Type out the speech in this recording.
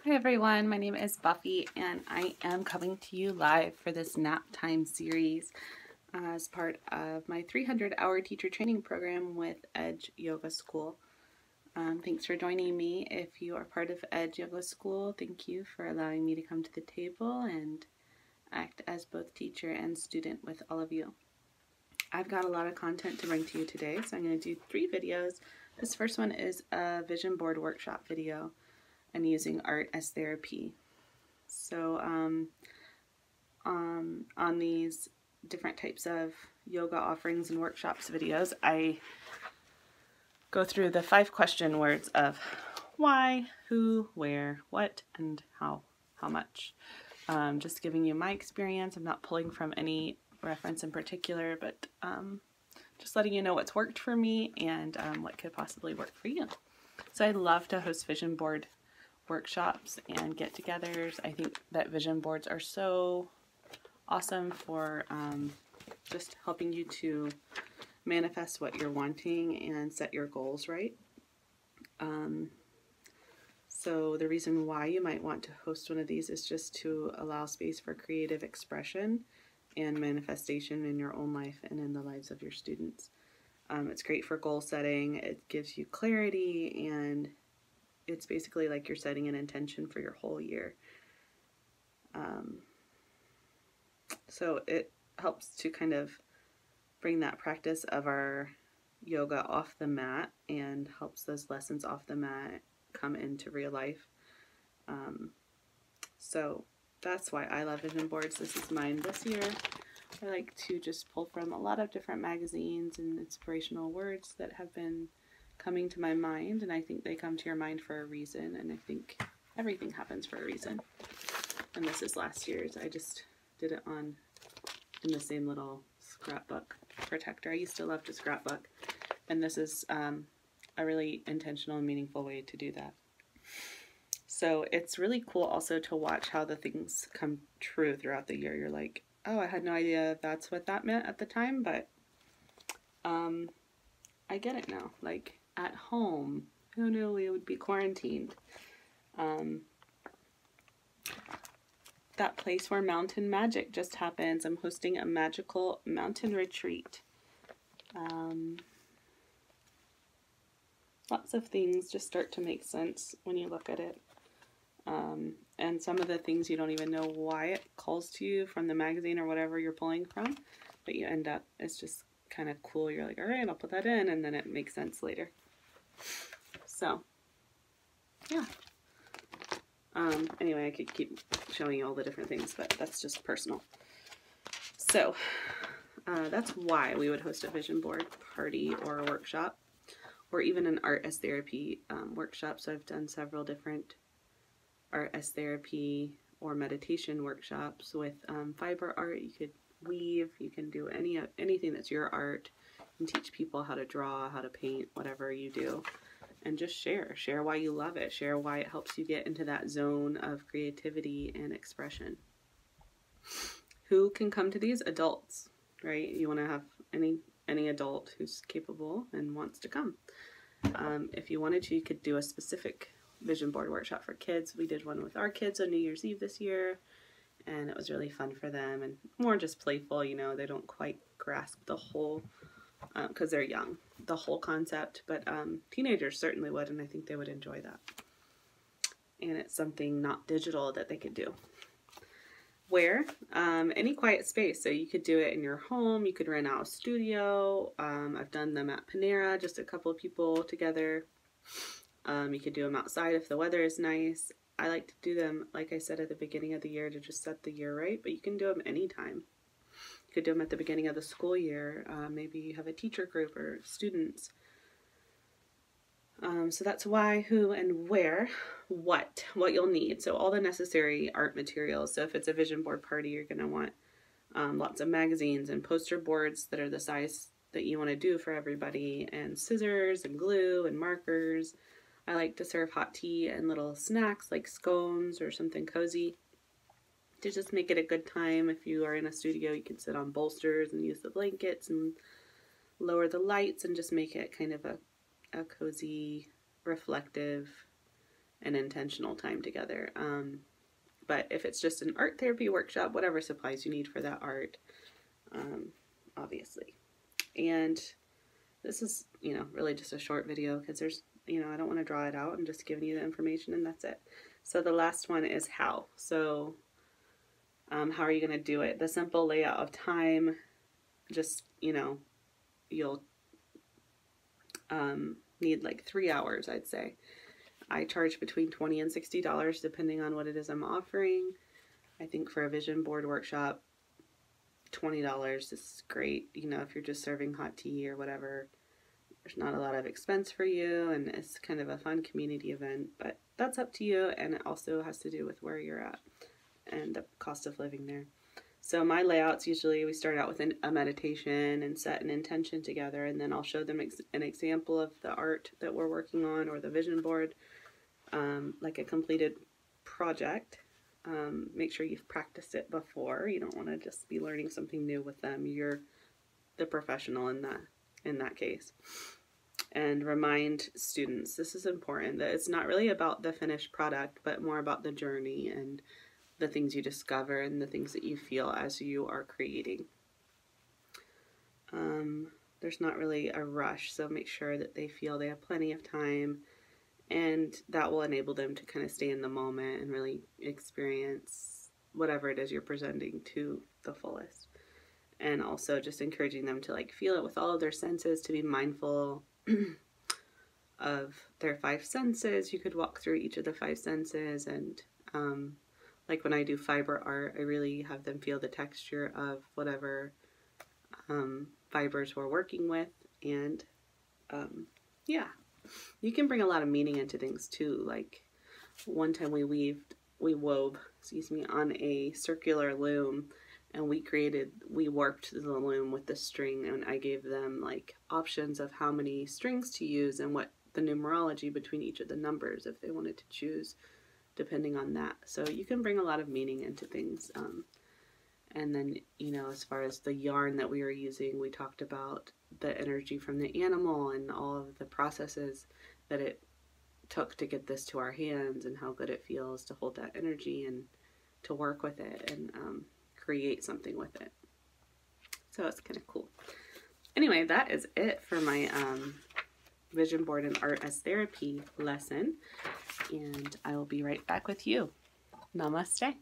Hi everyone, my name is Buffy and I am coming to you live for this nap time series as part of my 300-hour teacher training program with Edge Yoga School. Thanks for joining me. If you are part of Edge Yoga School, thank you for allowing me to come to the table and act as both teacher and student with all of you. I've got a lot of content to bring to you today, so I'm going to do 3 videos. This first one is a vision board workshop video and using art as therapy. So on these different types of yoga offerings and workshops videos, I go through the 5 question words of why, who, where, what, and how much. Just giving you my experience. I'm not pulling from any reference in particular, but just letting you know what's worked for me and what could possibly work for you. So I love to host vision board workshops and get-togethers. I think that vision boards are so awesome for just helping you to manifest what you're wanting and set your goals right. So the reason why you might want to host one of these is just to allow space for creative expression and manifestation in your own life and in the lives of your students. It's great for goal setting. It gives you clarity, and it's basically like you're setting an intention for your whole year. So it helps to kind of bring that practice of our yoga off the mat and helps those lessons off the mat come into real life. So that's why I love vision boards. This is mine this year. I like to just pull from a lot of different magazines and inspirational words that have been coming to my mind, and I think they come to your mind for a reason, and I think everything happens for a reason. And this is last year's. I just did it in the same little scrapbook protector. I used to love to scrapbook, and this is a really intentional and meaningful way to do that. So it's really cool also to watch how the things come true throughout the year. You're like, oh, I had no idea that's what that meant at the time, but I get it now. Like, at home, who knew we would be quarantined? That place where mountain magic just happens. I'm hosting a magical mountain retreat. Lots of things just start to make sense when you look at it. And some of the things you don't even know why it calls to you from the magazine or whatever you're pulling from, but you end up, it's just kind of cool. You're like, all right, I'll put that in, and then it makes sense later. So, yeah. Anyway, I could keep showing you all the different things, but that's just personal. So, that's why we would host a vision board party or a workshop, or even an art as therapy workshop. So I've done several different art as therapy or meditation workshops with fiber art. You could weave, you can do anything that's your art. You can teach people how to draw, how to paint, whatever you do, and just share why you love it, share why it helps you get into that zone of creativity and expression. Who can come to these? Adults, right? You want to have any adult who's capable and wants to come. If you wanted to, you could do a specific vision board workshop for kids. We did one with our kids on New Year's Eve this year, and it was really fun for them and more just playful. You know, they don't quite grasp the whole, because they're young, the whole concept, but teenagers certainly would, and I think they would enjoy that. And it's something not digital that they could do. Where? Any quiet space. So you could do it in your home, you could rent out a studio. I've done them at Panera, just a couple of people together. You could do them outside if the weather is nice. I like to do them, like I said, at the beginning of the year to just set the year right, but you can do them anytime. You could do them at the beginning of the school year. Maybe you have a teacher group or students. So that's why, who, and where. What you'll need. So all the necessary art materials. So if it's a vision board party, you're going to want lots of magazines and poster boards that are the size that you want to do for everybody, and scissors and glue and markers. I like to serve hot tea and little snacks like scones or something cozy to just make it a good time. If you are in a studio, you can sit on bolsters and use the blankets and lower the lights and just make it kind of a cozy, reflective an intentional time together. But if it's just an art therapy workshop, whatever supplies you need for that art, obviously. And this is, you know, really just a short video because there's, you know, I don't want to draw it out. I'm just giving you the information and that's it. So the last one is how. So how are you going to do it? The simple layout of time, just, you know, you'll need like 3 hours, I'd say. I charge between $20 and $60 depending on what it is I'm offering. I think for a vision board workshop, $20 is great. You know, if you're just serving hot tea or whatever, there's not a lot of expense for you and it's kind of a fun community event, but that's up to you, and it also has to do with where you're at and the cost of living there. So my layouts, usually we start out with a meditation and set an intention together, and then I'll show them an example of the art that we're working on or the vision board, like a completed project. Make sure you've practiced it before. You don't want to just be learning something new with them. You're the professional in that case. And remind students, this is important, that it's not really about the finished product, but more about the journey and the things you discover and the things that you feel as you are creating. There's not really a rush, so make sure that they feel they have plenty of time, and that will enable them to kind of stay in the moment and really experience whatever it is you're presenting to the fullest. And also just encouraging them to like feel it with all of their senses, to be mindful of their 5 senses. You could walk through each of the 5 senses, and like when I do fiber art, I really have them feel the texture of whatever fibers we're working with. And yeah, you can bring a lot of meaning into things too. Like one time we wove, on a circular loom, and we warped the loom with the string, and I gave them like options of how many strings to use and what the numerology between each of the numbers if they wanted to choose depending on that. So you can bring a lot of meaning into things. And then, you know, as far as the yarn that we were using, we talked about the energy from the animal and all of the processes that it took to get this to our hands, and how good it feels to hold that energy and to work with it and create something with it. So it's kind of cool. Anyway, that is it for my vision board and art as therapy lesson, and I will be right back with you. Namaste.